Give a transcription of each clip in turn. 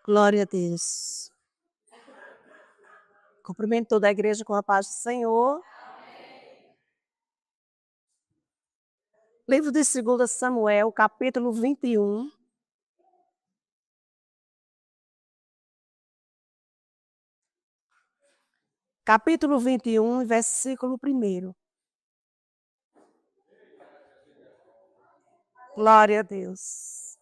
Glória a Deus. Cumprimento toda a igreja com a paz do Senhor. Livro de 2 Samuel, capítulo 21. Capítulo 21, versículo 1. Glória a Deus.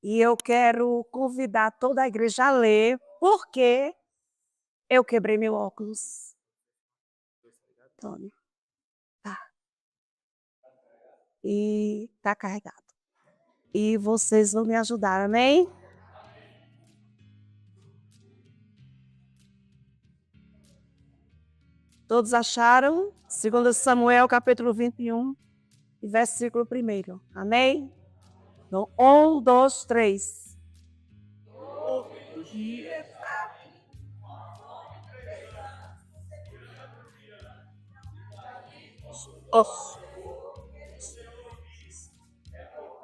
E eu quero convidar toda a igreja a ler, porque eu quebrei meu óculos. Tony. Tá. E tá carregado. E vocês vão me ajudar, amém? Todos acharam? 2 Samuel, capítulo 21, versículo 1. Amém? Então, 1, 2, 3.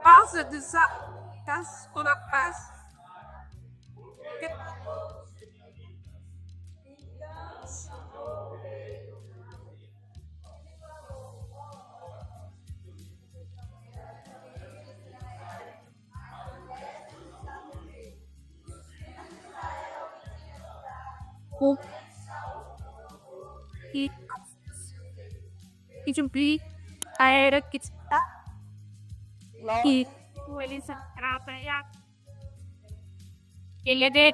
Pause das oder paz. E cumprir a era que ele se trabalha. Ele é de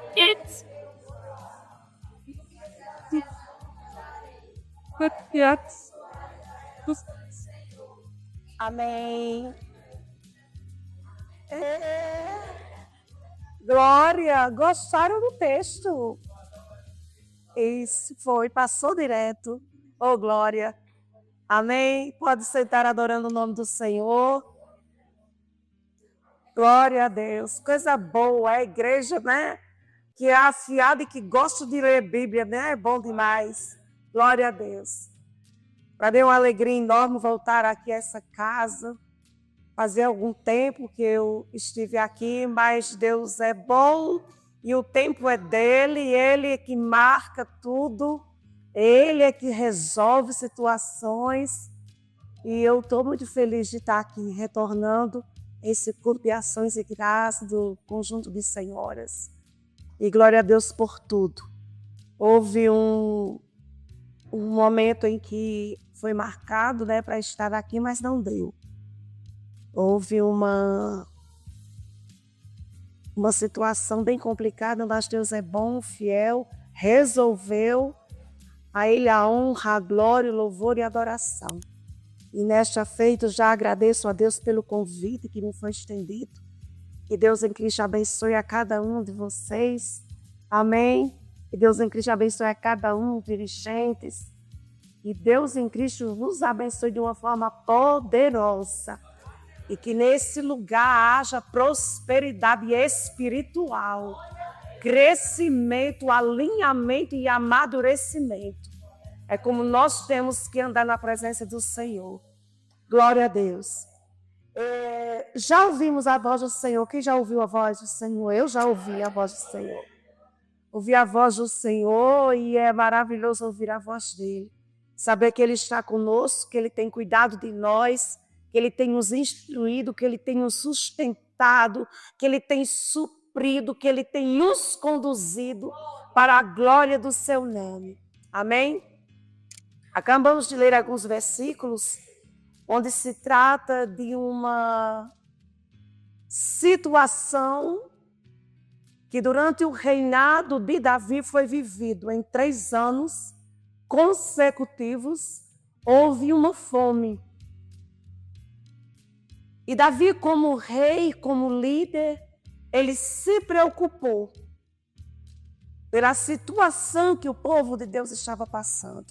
Amém. Glória, gostaram do texto? Isso foi, passou direto. Oh, glória. Amém. Pode sentar adorando o nome do Senhor. Glória a Deus. Coisa boa, a igreja, né? Que é afiada e que gosta de ler Bíblia, né? É bom demais. Glória a Deus. Para mim é uma alegria enorme voltar aqui a essa casa. Fazia algum tempo que eu estive aqui, mas Deus é bom e o tempo é dele, ele é que marca tudo, ele é que resolve situações. E eu estou muito feliz de estar aqui, retornando esse culto de ações e graças do conjunto de senhoras. E glória a Deus por tudo. Houve um momento em que foi marcado, né, para estar aqui, mas não deu. Houve uma situação bem complicada, mas Deus é bom, fiel, resolveu. A Ele a honra, a glória, o louvor e a adoração. E nesta feita já agradeço a Deus pelo convite que me foi estendido. Que Deus em Cristo abençoe a cada um de vocês. Amém. Que Deus em Cristo abençoe a cada um, dirigentes. E Deus em Cristo nos abençoe de uma forma poderosa. E que nesse lugar haja prosperidade espiritual, crescimento, alinhamento e amadurecimento. É como nós temos que andar na presença do Senhor. Glória a Deus. Já ouvimos a voz do Senhor. Quem já ouviu a voz do Senhor? Eu já ouvi a voz do Senhor. Ouvi a voz do Senhor e é maravilhoso ouvir a voz dele. Saber que ele está conosco, que ele tem cuidado de nós, que ele tem nos instruído, que ele tem nos sustentado, que ele tem suprido, que ele tem nos conduzido para a glória do seu nome. Amém? Acabamos de ler alguns versículos onde se trata de uma situação que durante o reinado de Davi foi vivido em 3 anos consecutivos, houve uma fome. E Davi, como rei, como líder, ele se preocupou pela situação que o povo de Deus estava passando.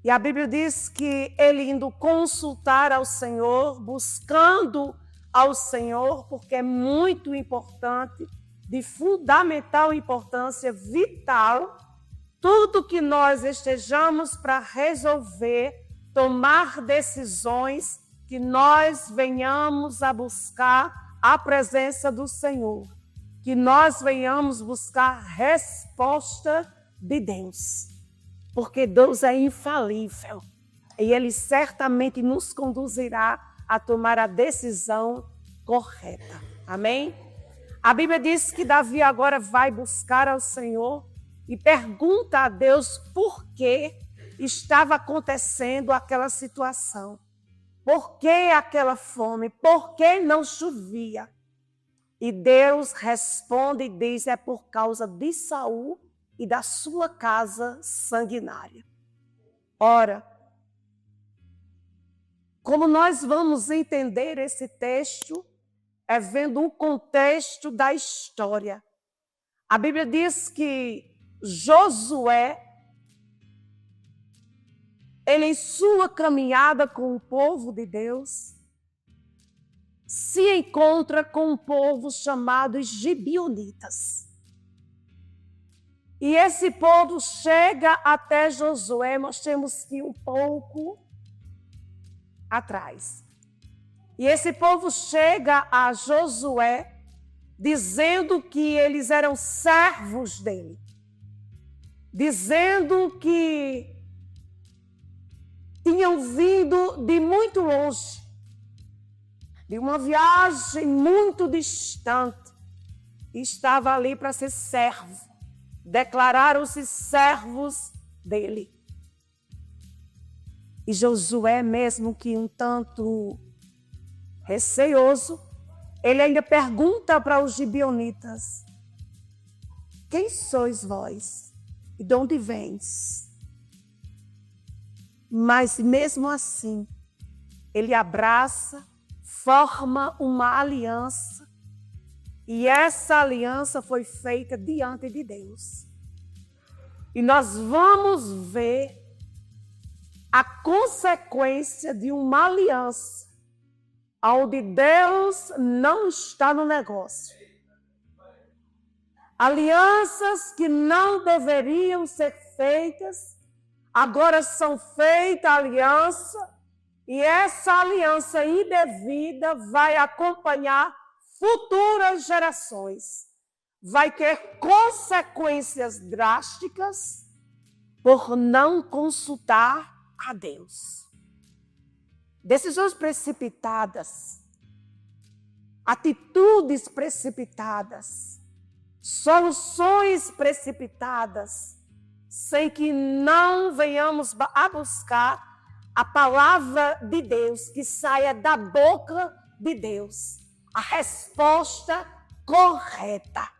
E a Bíblia diz que ele indo consultar ao Senhor, buscando ao Senhor, porque é muito importante, de fundamental importância, vital, tudo que nós estejamos para resolver, tomar decisões, que nós venhamos a buscar a presença do Senhor, que nós venhamos buscar resposta de Deus, porque Deus é infalível e Ele certamente nos conduzirá a tomar a decisão correta. Amém? A Bíblia diz que Davi agora vai buscar ao Senhor e pergunta a Deus por que estava acontecendo aquela situação. Por que aquela fome? Por que não chovia? E Deus responde e diz: é por causa de Saul e da sua casa sanguinária. Ora, como nós vamos entender esse texto? É vendo o contexto da história. A Bíblia diz que Josué, ele em sua caminhada com o povo de Deus, se encontra com um povo chamado Gibeonitas. E esse povo chega até Josué, nós temos que ir um pouco atrás. E esse povo chega a Josué dizendo que eles eram servos dele, dizendo que tinham vindo de muito longe, de uma viagem muito distante, e estava ali para ser servo. Declararam-se servos dele. E Josué, mesmo que um tanto receoso, ele ainda pergunta para os gibeonitas: quem sois vós? E de onde vens? Mas mesmo assim, ele abraça, forma uma aliança, e essa aliança foi feita diante de Deus. E nós vamos ver a consequência de uma aliança onde Deus não está no negócio. Alianças que não deveriam ser feitas, agora são feitas aliança, e essa aliança indevida vai acompanhar futuras gerações. Vai ter consequências drásticas por não consultar a Deus. Decisões precipitadas, atitudes precipitadas, soluções precipitadas, sem que não venhamos a buscar a palavra de Deus, que saia da boca de Deus, a resposta correta.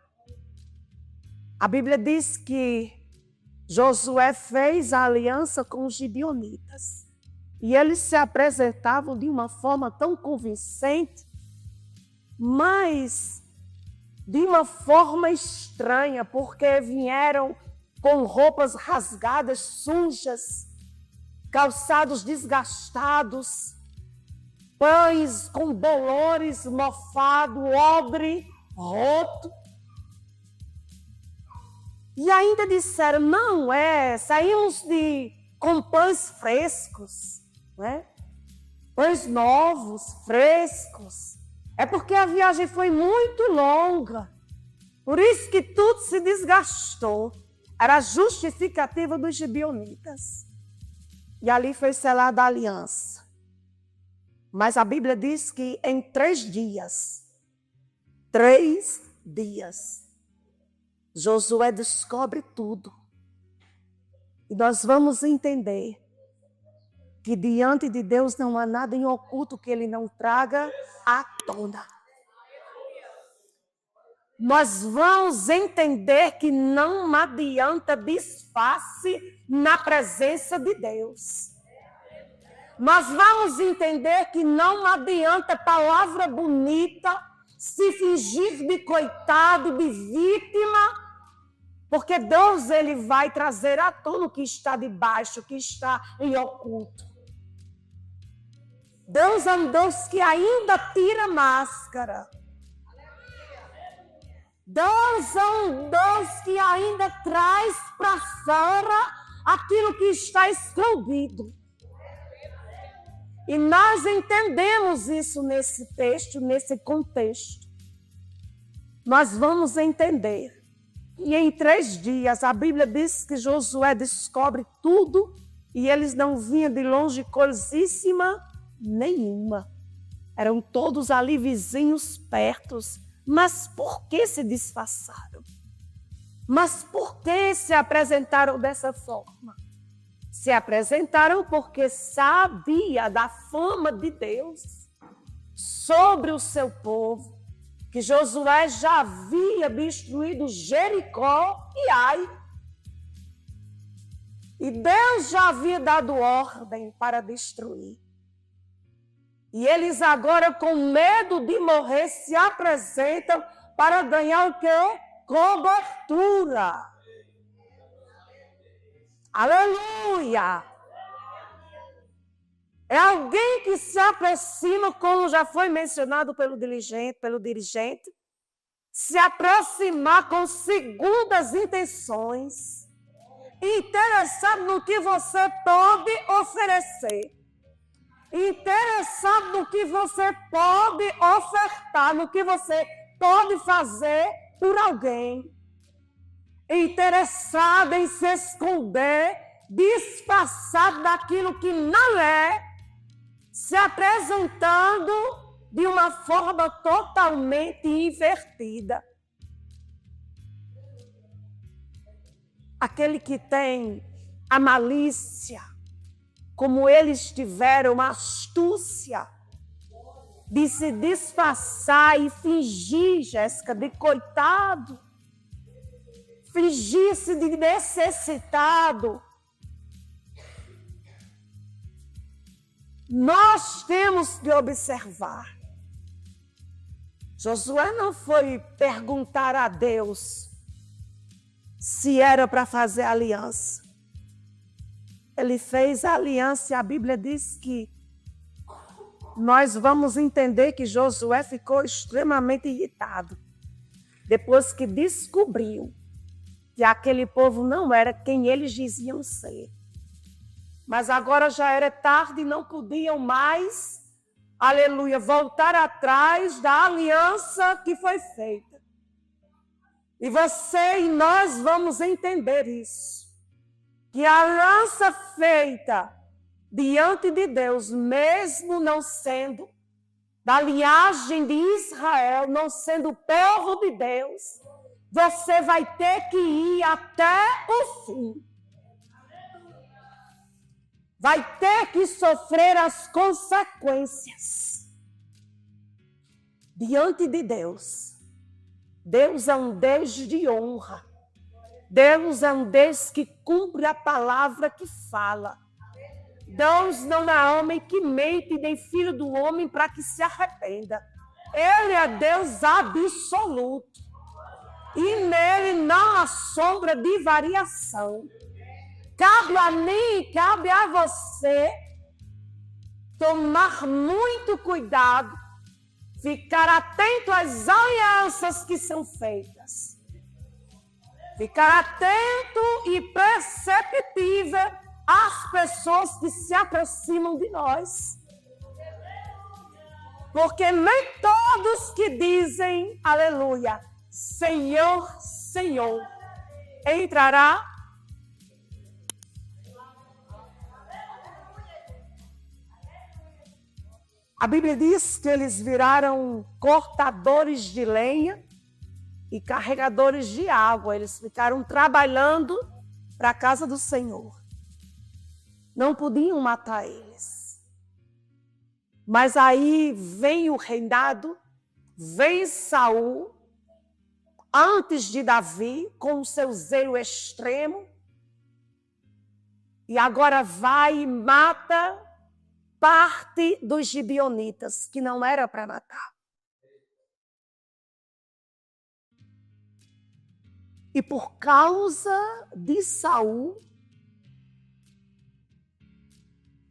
A Bíblia diz que Josué fez a aliança com os gibeonitas. E eles se apresentavam de uma forma tão convincente, mas de uma forma estranha, porque vieram com roupas rasgadas, sujas, calçados desgastados, pães com bolores mofados, odre roto. E ainda disseram: não, saímos com pães frescos. Né? Pães novos, frescos. É porque a viagem foi muito longa. Por isso que tudo se desgastou. Era a justificativa dos gibeonitas. E ali foi selada a aliança. Mas a Bíblia diz que em 3 dias, Josué descobre tudo. E nós vamos entender que diante de Deus não há nada em oculto que Ele não traga à tona. Nós vamos entender que não adianta disfarce na presença de Deus. Nós vamos entender que não adianta palavra bonita, se fingir de coitado, de vítima, porque Deus ele vai trazer à tona o que está debaixo, o que está em oculto. Deus é um Deus que ainda tira máscara. Deus é um Deus que ainda traz para fora aquilo que está escondido. E nós entendemos isso nesse texto, nesse contexto. Nós vamos entender. E em 3 dias, a Bíblia diz que Josué descobre tudo e eles não vinham de longe coisíssima nenhuma. Eram todos ali vizinhos pertos. Mas por que se disfarçaram? Mas por que se apresentaram dessa forma? Se apresentaram porque sabia da fama de Deus sobre o seu povo, que Josué já havia destruído Jericó e Ai. E Deus já havia dado ordem para destruir. E eles agora, com medo de morrer, se apresentam para ganhar o quê? Cobertura. Aleluia! É alguém que se aproxima, como já foi mencionado pelo dirigente, se aproximar com segundas intenções, interessado no que você pode oferecer, interessado no que você pode ofertar, no que você pode fazer por alguém, interessado em se esconder, disfarçado daquilo que não é, se apresentando de uma forma totalmente invertida. Aquele que tem a malícia, como eles tiveram a astúcia de se disfarçar e fingir, Jéssica, de coitado, fingir-se de necessitado. Nós temos que observar. Josué não foi perguntar a Deus se era para fazer aliança. Ele fez a aliança e a Bíblia diz que nós vamos entender que Josué ficou extremamente irritado depois que descobriu que aquele povo não era quem eles diziam ser. Mas agora já era tarde e não podiam mais, aleluia, voltar atrás da aliança que foi feita. E você e nós vamos entender isso. Que a aliança feita diante de Deus, mesmo não sendo da linhagem de Israel, não sendo povo de Deus, você vai ter que ir até o fim. Vai ter que sofrer as consequências diante de Deus. Deus é um Deus de honra. Deus é um Deus que cumpre a palavra que fala. Deus não é homem que mente, nem filho do homem para que se arrependa. Ele é Deus absoluto. E nele não há sombra de variação. Cabe a mim, cabe a você tomar muito cuidado, ficar atento às alianças que são feitas. Ficar atento e perceptível às pessoas que se aproximam de nós. Porque nem todos que dizem, aleluia, Senhor, Senhor, entrará. A Bíblia diz que eles viraram cortadores de lenha e carregadores de água. Eles ficaram trabalhando para a casa do Senhor. Não podiam matar eles. Mas aí vem o reinado, vem Saul, antes de Davi, com o seu zelo extremo, e agora vai e mata parte dos gibeonitas, que não era para matar. E por causa de Saul,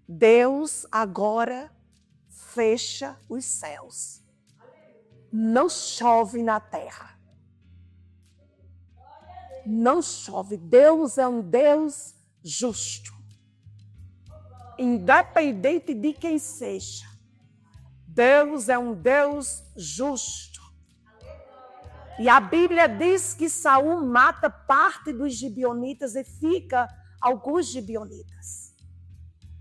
Deus agora fecha os céus. Não chove na terra. Não chove. Deus é um Deus justo. independente de quem seja. Deus é um Deus justo. E a Bíblia diz que Saul mata parte dos gibeonitas e fica alguns gibeonitas.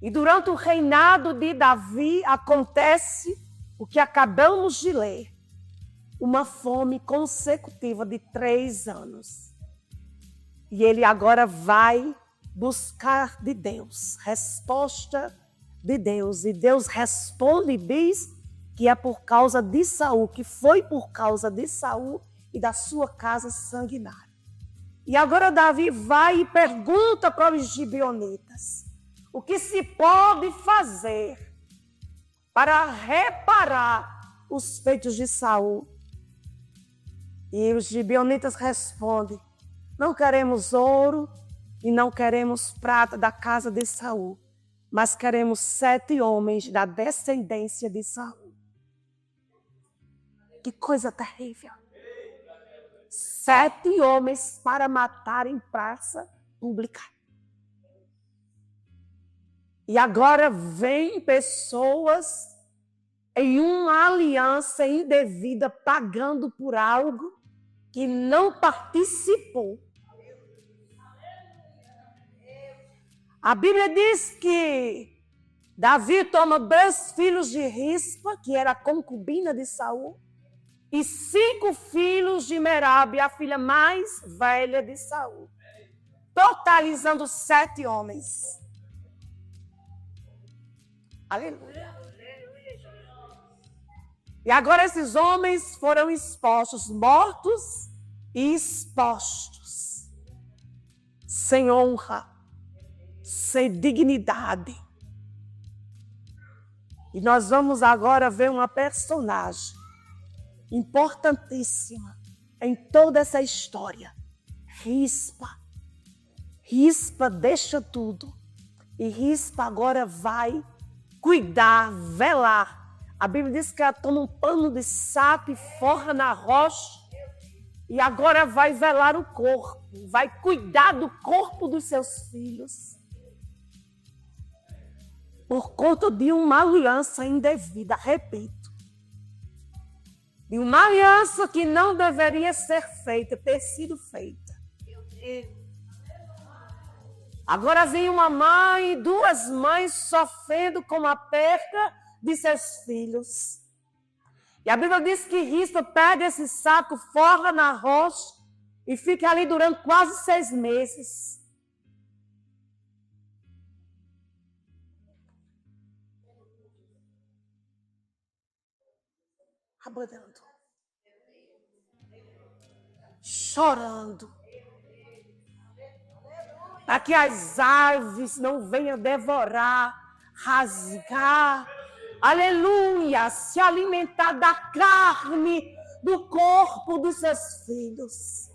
E durante o reinado de Davi acontece o que acabamos de ler. Uma fome consecutiva de 3 anos. E ele agora vai buscar de Deus, resposta de Deus. E Deus responde e diz que é por causa de Saul, que foi por causa de Saul e da sua casa sanguinária. E agora Davi vai e pergunta para os gibeonitas o que se pode fazer para reparar os feitos de Saul. E os gibeonitas respondem: não queremos ouro e não queremos prata da casa de Saul, mas queremos 7 homens da descendência de Saul. Que coisa terrível. 7 homens para matar em praça pública. E agora vem pessoas em uma aliança indevida, pagando por algo que não participou. A Bíblia diz que Davi toma 2 filhos de Rispa, que era a concubina de Saul, e 5 filhos de Merabe, a filha mais velha de Saul, totalizando 7 homens. Aleluia. E agora esses homens foram expostos, mortos e expostos, sem honra, sem dignidade. E nós vamos agora ver uma personagem importantíssima em toda essa história. Rispa. Rispa deixa tudo. E Rispa agora vai cuidar, velar. A Bíblia diz que ela toma um pano de saco e forra na rocha. E agora vai velar o corpo. Vai cuidar do corpo dos seus filhos. Por conta de uma aliança indevida, repito. De uma aliança que não deveria ser feita, ter sido feita. Agora vem uma mãe e 2 mães sofrendo com a perda de seus filhos. E a Bíblia diz que Rispa pega esse saco, forra na rocha e fica ali durante quase 6 meses. Abandonando. Chorando. Para que as aves não venham devorar, rasgar, aleluia, se alimentar da carne do corpo dos seus filhos.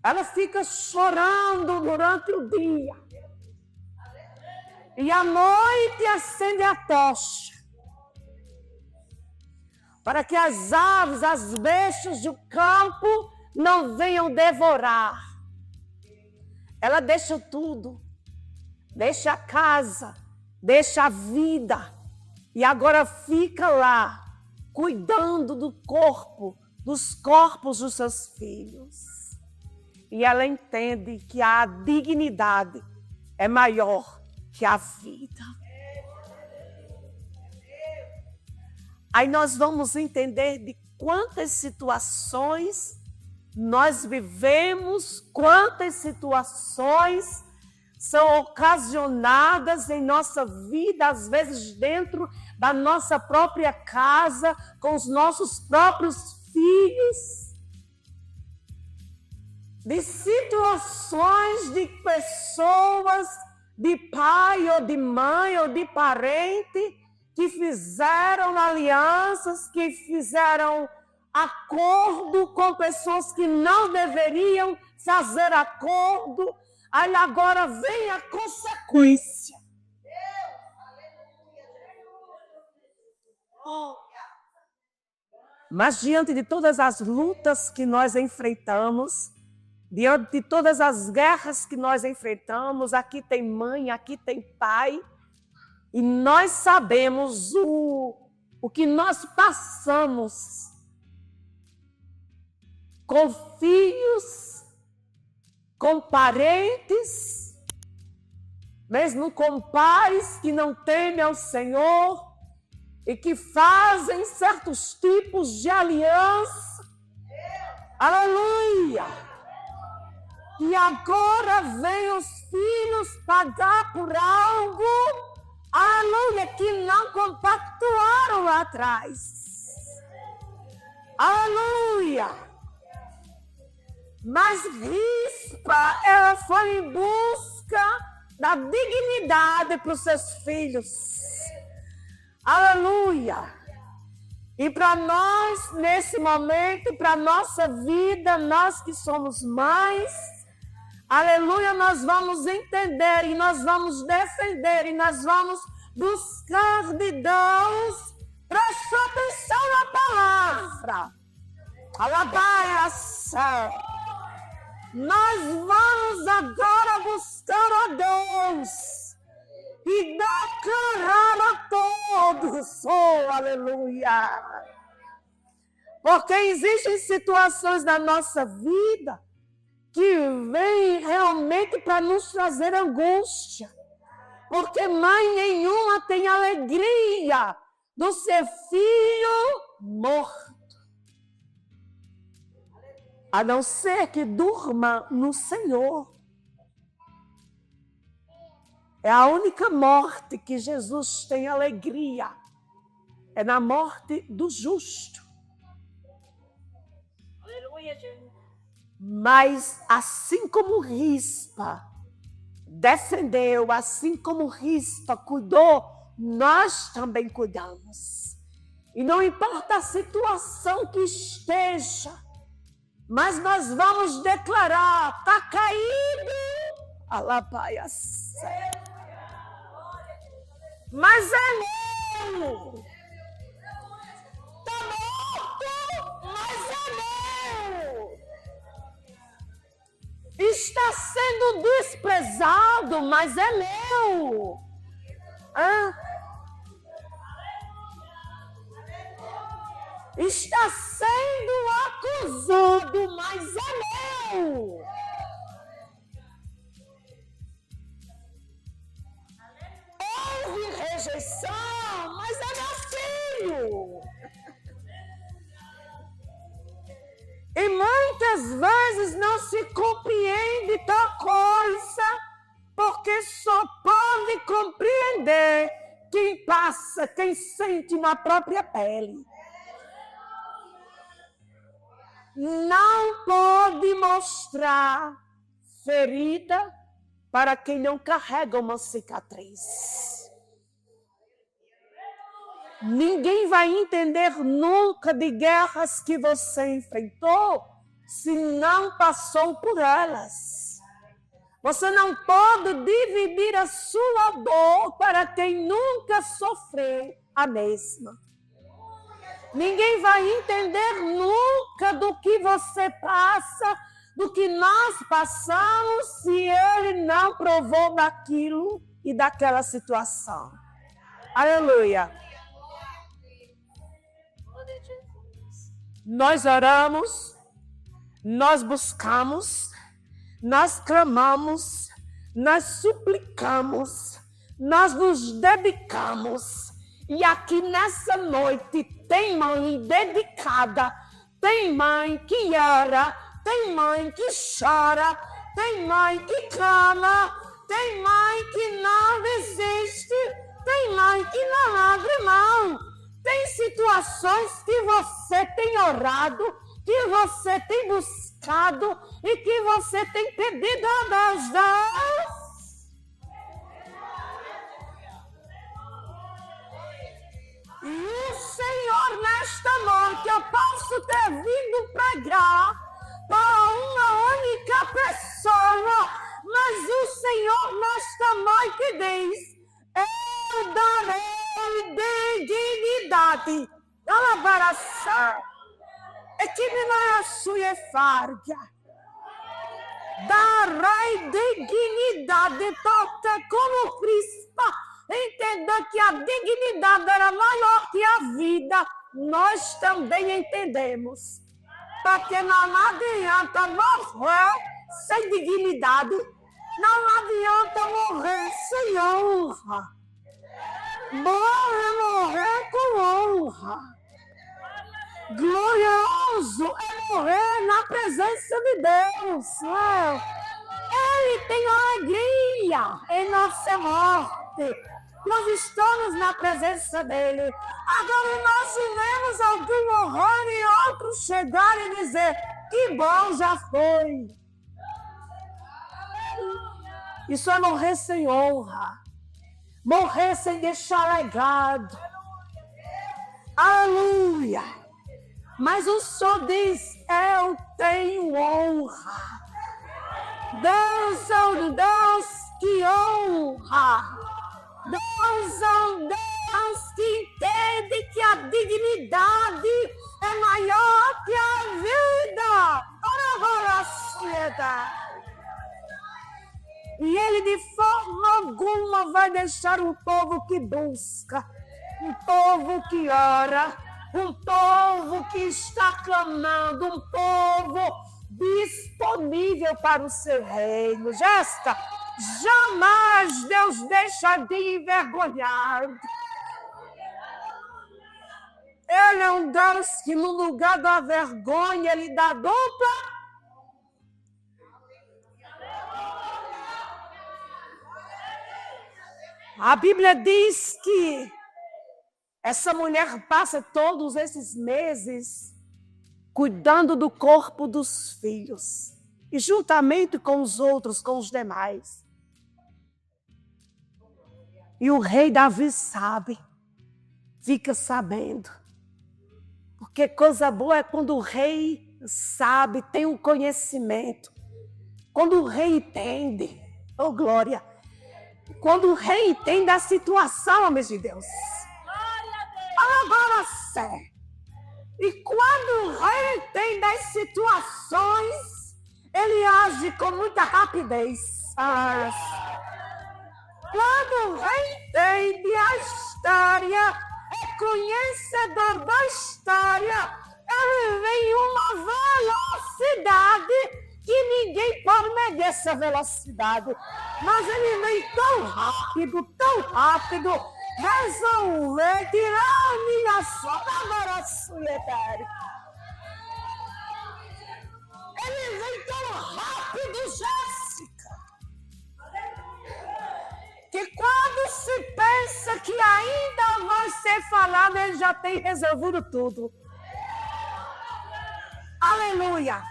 Ela fica chorando durante o dia. E à noite acende a tocha. Para que as aves, as bestas do campo não venham devorar. Ela deixa tudo. Deixa a casa, deixa a vida. E agora fica lá, cuidando do corpo, dos corpos dos seus filhos. E ela entende que a dignidade é maior que a vida. Aí nós vamos entender de quantas situações nós vivemos, quantas situações são ocasionadas em nossa vida, às vezes dentro da nossa própria casa, com os nossos próprios filhos, de situações de pessoas, de pai ou de mãe ou de parente, que fizeram alianças, que fizeram acordo com pessoas que não deveriam fazer acordo. Aí agora vem a consequência. Mas diante de todas as lutas que nós enfrentamos, Diante de todas as guerras que nós enfrentamos, aqui tem mãe, aqui tem pai, e nós sabemos o que nós passamos com filhos, com parentes, mesmo com pais que não temem ao Senhor e que fazem certos tipos de aliança. Aleluia! E agora vem os filhos pagar por algo, aleluia, que não compactuaram lá atrás. Aleluia! Mas Rispa, ela foi em busca da dignidade para os seus filhos. Aleluia! E para nós, nesse momento, para a nossa vida, nós que somos mães, aleluia, nós vamos entender e nós vamos defender e nós vamos buscar de Deus. Preste atenção na palavra. Alabaia. Nós vamos agora buscar a Deus e declarar a todos, oh, aleluia. Porque existem situações na nossa vida que vêm realmente para nos trazer angústia. Porque mãe nenhuma tem alegria do seu filho morto. A não ser que durma no Senhor. É a única morte que Jesus tem alegria. É na morte do justo. Aleluia, Jesus. Mas assim como Rispa defendeu, assim como Rispa cuidou, nós também cuidamos. E não importa a situação que esteja, mas nós vamos declarar, está caído, alabaia, mas é meu. Está morto, mas é meu. Está sendo desprezado, mas é meu. Está sendo acusado, mas é meu. Houve rejeição, mas é meu filho. E muitas vezes não se compreende tal coisa, porque só pode compreender quem passa, quem sente na própria pele. Não pode mostrar ferida para quem não carrega uma cicatriz. Ninguém vai entender nunca de guerras que você enfrentou se não passou por elas. Você não pode dividir a sua dor para quem nunca sofreu a mesma. Ninguém vai entender nunca do que você passa, do que nós passamos, se ele não provou daquilo e daquela situação. Aleluia. Nós oramos, nós buscamos, nós clamamos, nós suplicamos, nós nos dedicamos. E aqui nessa noite tem mãe dedicada, tem mãe que ora, tem mãe que chora, tem mãe que clama, tem mãe que não desiste, tem mãe que não abre mão. Tem situações que você tem orado, que você tem buscado e que você tem pedido a Deus. E o Senhor, nesta noite, eu posso ter vindo pregar para uma única pessoa, mas o Senhor, nesta noite, diz: eu darei dignidade. Alabaraçá. E que me não é a sua farga. Darei dignidade toda como Cristo. Entenda que a dignidade era maior que a vida. Nós também entendemos. Porque não adianta morrer sem dignidade. Não adianta morrer sem honra. Bom é morrer com honra. Glorioso é morrer na presença de Deus. Ele tem alegria em nossa morte. Nós estamos na presença dele. Agora nós vemos alguém morrer e outros chegarem e dizer: que bom, já foi. Isso é morrer sem honra. Morrer sem deixar legado. Aleluia. Mas o Senhor diz: eu tenho honra. Deus é um Deus que honra. Deus é um Deus que entende que a dignidade é maior que a vida. E ele de forma alguma vai deixar um povo que busca, um povo que ora, um povo que está clamando, um povo disponível para o seu reino. Jéssica, jamais Deus deixa de envergonhar. Ele é um Deus que no lugar da vergonha, ele dá dupla. A Bíblia diz que essa mulher passa todos esses meses cuidando do corpo dos filhos. E juntamente com os outros, com os demais. E o rei Davi sabe, fica sabendo. Porque coisa boa é quando o rei sabe, tem um conhecimento. Quando o rei entende, oh glória. Quando o rei entende a situação, homens de Deus. Agora sé. E quando o rei entende as situações, ele age com muita rapidez. Quando o rei entende a história, é conhecedor da história, ele vem em uma velocidade que ninguém pode medir essa velocidade. Mas ele vem tão rápido, resolver tirar a humilhação da maraçuetária. Ele vem tão rápido, Jéssica, que quando se pensa que ainda vai ser falado, ele já tem resolvido tudo. Aleluia!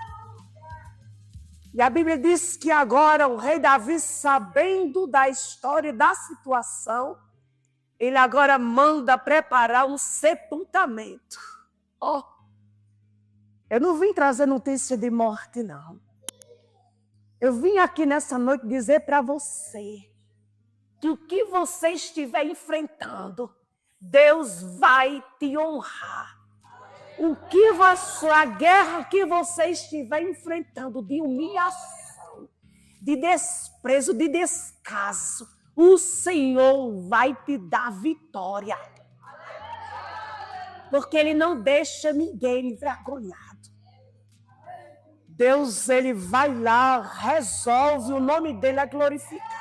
E a Bíblia diz que agora o rei Davi, sabendo da história, da situação, ele agora manda preparar um sepultamento. Eu não vim trazer notícia de morte, não. Eu vim aqui nessa noite dizer para você que o que você estiver enfrentando, Deus vai te honrar. A guerra que você estiver enfrentando de humilhação, de desprezo, de descaso, o Senhor vai te dar vitória. Porque Ele não deixa ninguém envergonhado. Deus, Ele vai lá, resolve, o nome dEle é glorificado.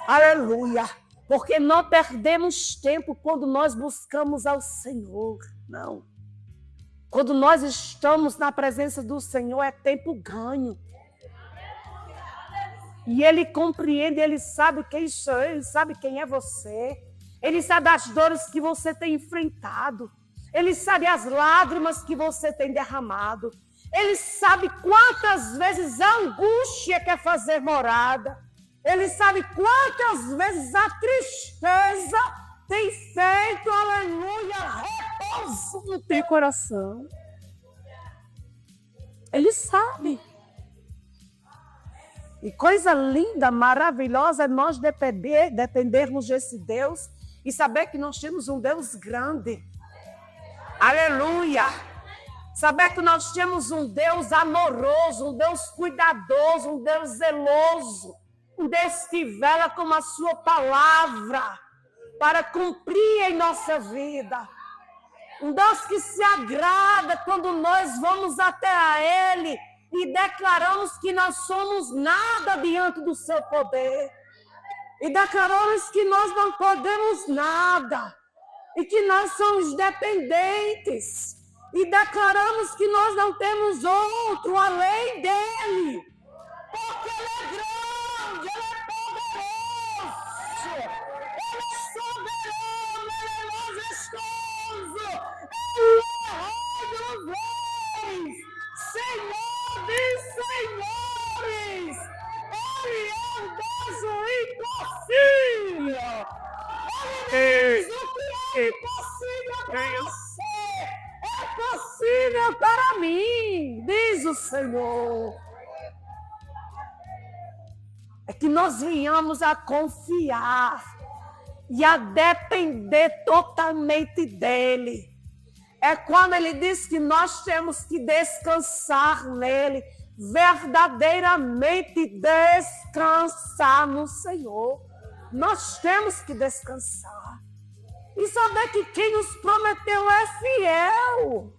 Aleluia! Porque não perdemos tempo quando nós buscamos ao Senhor. Não. Quando nós estamos na presença do Senhor, é tempo ganho. E Ele compreende, Ele sabe quem sou eu, Ele sabe quem é você. Ele sabe as dores que você tem enfrentado. Ele sabe as lágrimas que você tem derramado. Ele sabe quantas vezes a angústia quer fazer morada. Ele sabe quantas vezes a tristeza tem feito, aleluia, repouso no teu coração. Ele sabe. E coisa linda, maravilhosa é nós dependermos desse Deus e saber que nós temos um Deus grande. Aleluia. Saber que nós temos um Deus amoroso, um Deus cuidadoso, um Deus zeloso, um Deus que vela com a sua palavra para cumprir em nossa vida. Um Deus que se agrada quando nós vamos até a Ele e declaramos que nós somos nada diante do seu poder. E declaramos que nós não podemos nada. E que nós somos dependentes. E declaramos que nós não temos outro além dele. Porque ele é grande, ele é poderoso. Ele é soberano, ele é majestoso. Ele é Rei dos reis, Senhor dos senhores. Ele é o Deus impossível. Ele diz o que é impossível para você. É possível para mim, diz o Senhor. É que nós venhamos a confiar e a depender totalmente dele. É quando ele diz que nós temos que descansar nele, verdadeiramente descansar no Senhor. Nós temos que descansar. E saber que quem nos prometeu é fiel.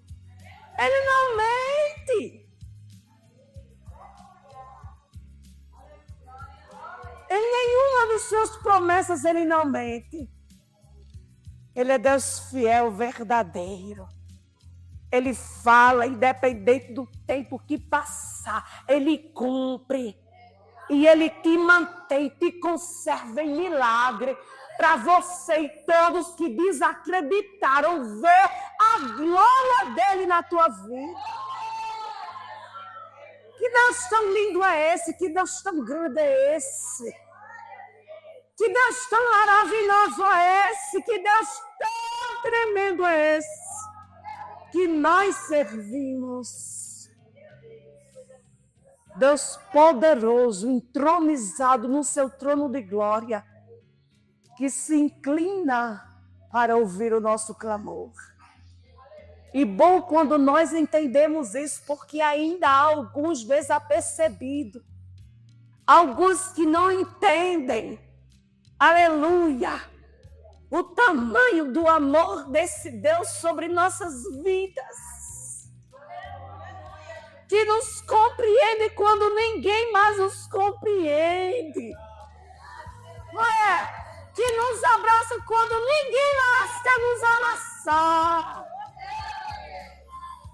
Ele não mente. Em nenhuma das suas promessas ele não mente. Ele é Deus fiel, verdadeiro. Ele fala, independente do tempo que passar. Ele cumpre. E ele te mantém, te conserva em milagre. Para você e todos que desacreditaram ver a glória dele na tua vida. Que Deus tão lindo é esse? Que Deus tão grande é esse? Que Deus tão maravilhoso é esse? Que Deus tão tremendo é esse? Que nós servimos. Deus poderoso, entronizado no seu trono de glória, que se inclina para ouvir o nosso clamor. E bom quando nós entendemos isso, porque ainda há alguns desapercebidos, alguns que não entendem, aleluia, o tamanho do amor desse Deus sobre nossas vidas, que nos compreende quando ninguém mais nos compreende, não é? Que nos abraça quando ninguém mais quer nos abraçar.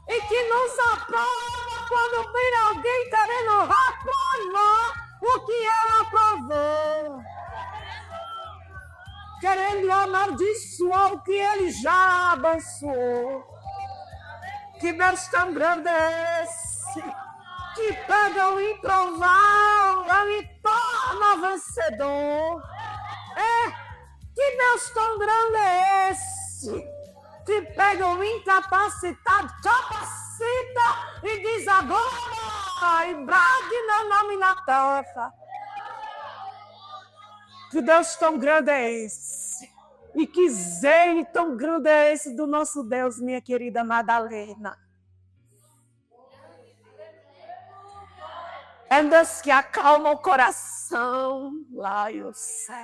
E que nos aprova quando vem alguém querendo reprovar o que ela aprovou. Querendo amaldiçoar o que ele já abençoou. Que Deus tão grande é esse, que pega o improvável e torna vencedor. Que Deus tão grande é esse, que pega o incapacitado, capacita e diz agora, e brade no nome na terra. Que Deus tão grande é esse, e que zelo tão grande é esse do nosso Deus, minha querida Madalena. É um Deus que acalma o coração, lá eu sei.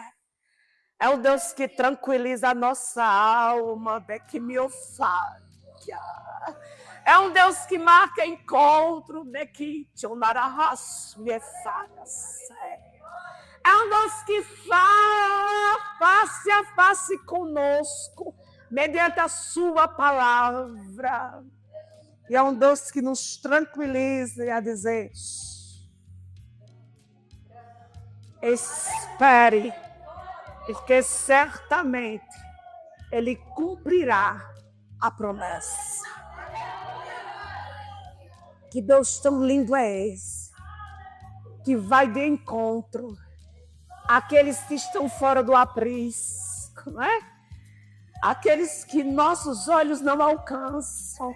É um Deus que tranquiliza a nossa alma, que me ofalha. É um Deus que marca encontro, que te onarás, me faça. É um Deus que fala face a face conosco, mediante a sua palavra. E é um Deus que nos tranquiliza e a dizer: espere, porque certamente ele cumprirá a promessa. Que Deus tão lindo é esse, que vai de encontro àqueles que estão fora do aprisco, não é? Aqueles que nossos olhos não alcançam.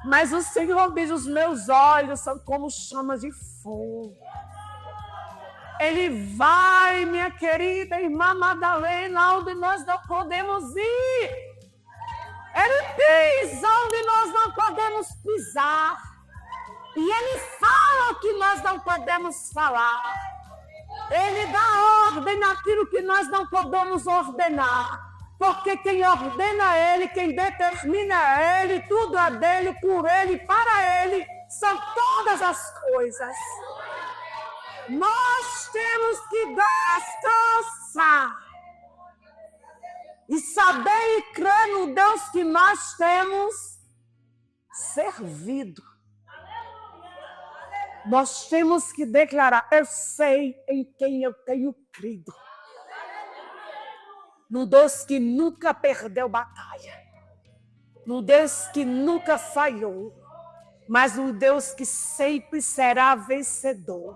Mas o Senhor diz: os meus olhos são como chamas de fogo. Ele vai, minha querida irmã Madalena, onde nós não podemos ir. Ele diz onde nós podemos pisar. E Ele fala o que nós não podemos falar. Ele dá ordem naquilo que nós não podemos ordenar. Porque quem ordena é Ele, quem determina é Ele, tudo é dele, por Ele, para Ele, são todas as coisas. Nós temos que descansar e saber e crer no Deus que nós temos servido. Nós temos que declarar: eu sei em quem eu tenho crido. No Deus que nunca perdeu batalha. No Deus que nunca falhou. Mas no Deus que sempre será vencedor.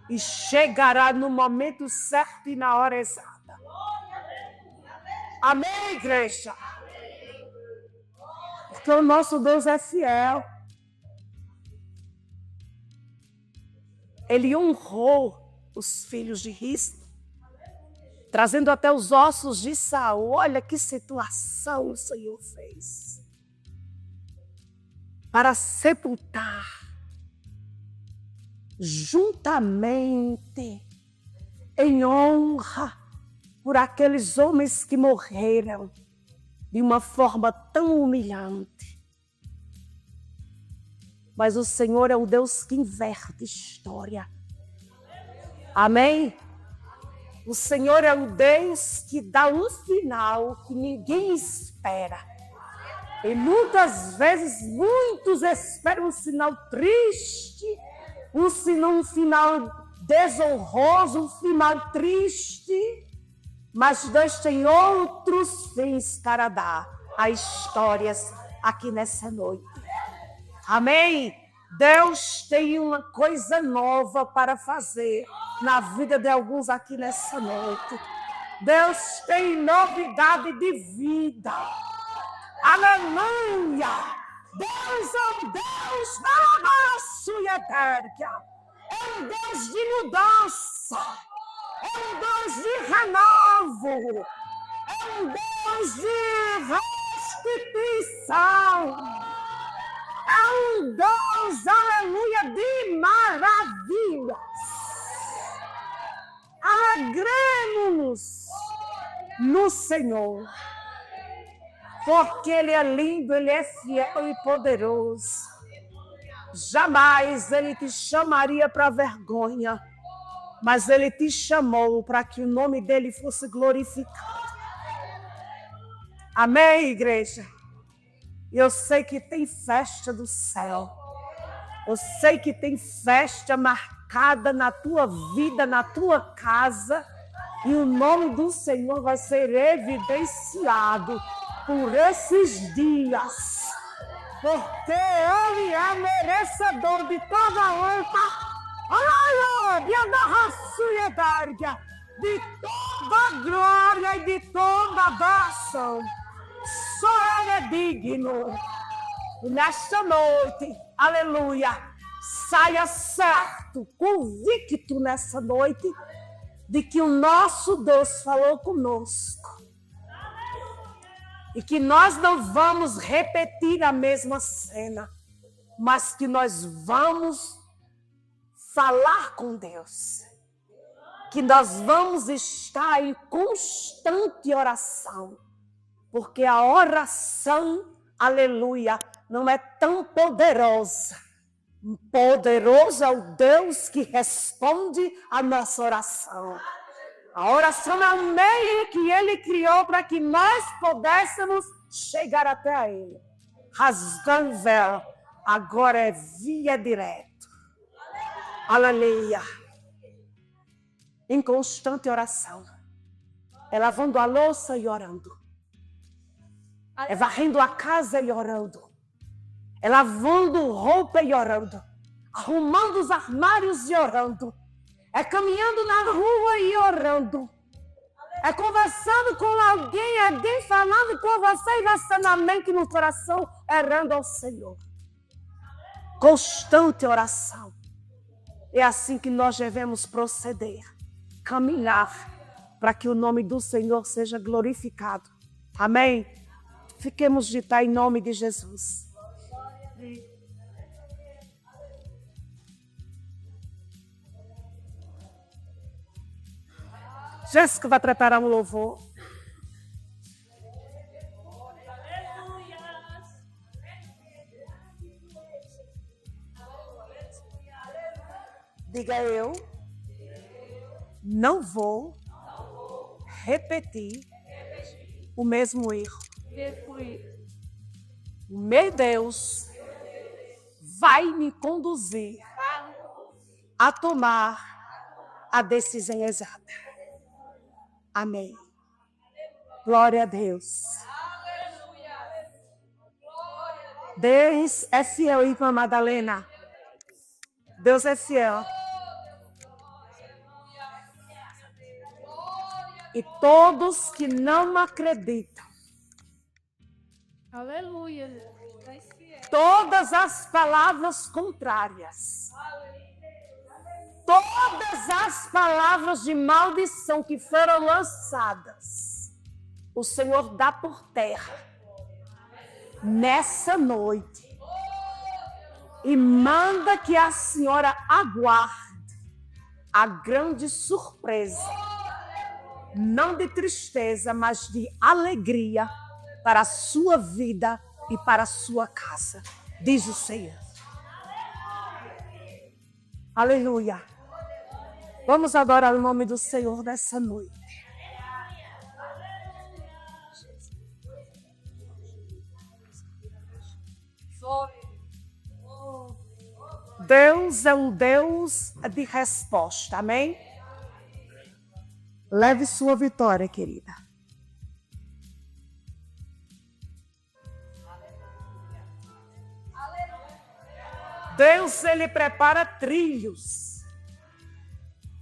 E chegará no momento certo e na hora exata. Amém, igreja? Porque o nosso Deus é fiel. Ele honrou os filhos de Ris, trazendo até os ossos de Saul. Olha que situação o Senhor fez. Para sepultar juntamente em honra por aqueles homens que morreram de uma forma tão humilhante. Mas o Senhor é o Deus que inverte história. Amém? O Senhor é o Deus que dá um final que ninguém espera. E muitas vezes, muitos esperam um sinal triste, um final desonroso, um final triste. Mas Deus tem outros fins para dar a histórias aqui nessa noite. Amém? Deus tem uma coisa nova para fazer na vida de alguns aqui nessa noite. Deus tem novidade de vida. Aleluia! Deus é um Deus da nossa eterna. É um Deus de mudança. É um Deus de renovo. É um Deus de restituição. É um Deus, aleluia, de maravilhas. Alegremos-nos no Senhor. Porque Ele é lindo, Ele é fiel e poderoso. Jamais Ele te chamaria para vergonha. Mas Ele te chamou para que o nome dEle fosse glorificado. Amém, igreja? Eu sei que tem festa do céu. Eu sei que tem festa marcada na tua vida, na tua casa. E o nome do Senhor vai ser evidenciado por esses dias. Porque Ele é merecedor de toda honra. De toda glória e de toda adoração. Só Ele é digno. Nesta noite, aleluia, saia certo, convicto nessa noite de que o nosso Deus falou conosco. E que nós não vamos repetir a mesma cena, mas que nós vamos falar com Deus. Que nós vamos estar em constante oração. Porque a oração, aleluia, não é tão poderosa. Poderoso é o Deus que responde a nossa oração. A oração é o meio que Ele criou para que nós pudéssemos chegar até Ele. Rasgando o véu, agora é via direto. Aleluia. Em constante oração. É lavando a louça e orando. É varrendo a casa e orando. É lavando roupa e orando. Arrumando os armários e orando. É caminhando na rua e orando. É conversando com alguém falando com você e lançando a mente no coração, orando ao Senhor. Constante oração. É assim que nós devemos proceder. Caminhar para que o nome do Senhor seja glorificado. Amém? Fiquemos de pé em nome de Jesus. Jéssica vai preparar um louvor. Diga eu, não vou repetir o mesmo erro. O meu Deus vai me conduzir a tomar a decisão exata. Amém. Glória a Deus. Deus é fiel, irmã Madalena. Deus é fiel. E todos que não acreditam, Aleluia. todas as palavras contrárias, todas as palavras de maldição que foram lançadas, o Senhor dá por terra nessa noite e manda que a senhora aguarde a grande surpresa, não de tristeza, mas de alegria para a sua vida e para a sua casa, diz o Senhor. Aleluia. Vamos adorar o nome do Senhor nessa noite. Deus é um Deus de resposta, amém? Leve sua vitória, querida. Deus, ele prepara trilhos.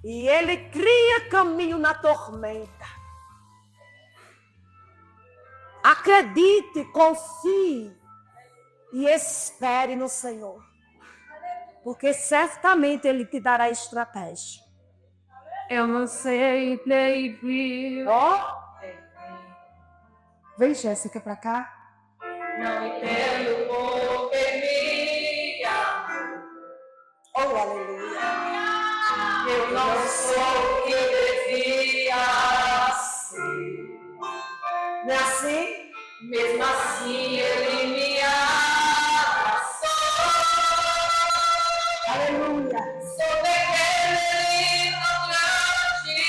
E ele cria caminho na tormenta. Acredite, confie e espere no Senhor. Porque certamente ele te dará estratégia. Eu não sei, baby. Ó. Vem, Jéssica, pra cá. Não entendo porque me Oh, aleluia. eu não sou o que eu devia ser. Não é assim? Mesmo assim, ele me abraçou. Aleluia. Sou daquele lindo grande.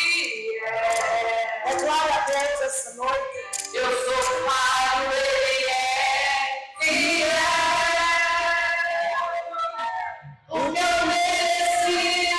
É glória a Deus essa noite. Eu sou pai, ele é fiel. O meu Messias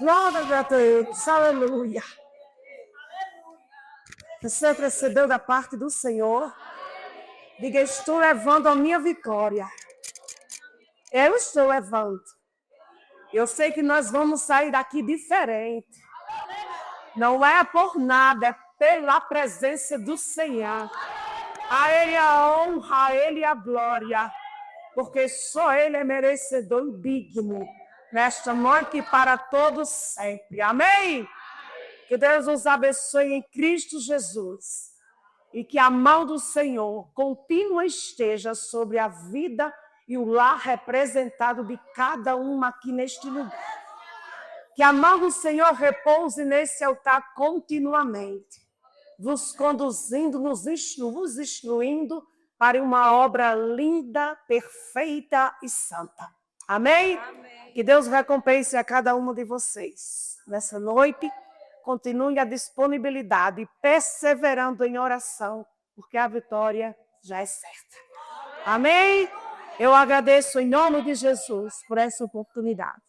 Glória a Deus. Aleluia. Você recebeu da parte do Senhor? Diga, estou levando a minha vitória. Eu estou levando. Eu sei que nós vamos sair daqui diferente. Não é por nada, é pela presença do Senhor. A Ele a honra, a Ele a glória. Porque só Ele é merecedor e digno. Nesta noite e para todos sempre. Amém? Que Deus os abençoe em Cristo Jesus. E que a mão do Senhor contínua esteja sobre a vida e o lar representado de cada uma aqui neste lugar. Que a mão do Senhor repouse nesse altar continuamente, vos conduzindo, vos instruindo para uma obra linda, perfeita e santa. Amém? Amém. Que Deus recompense a cada uma de vocês. Nessa noite, continue a disponibilidade, perseverando em oração, porque a vitória já é certa. Amém? Eu agradeço em nome de Jesus por essa oportunidade.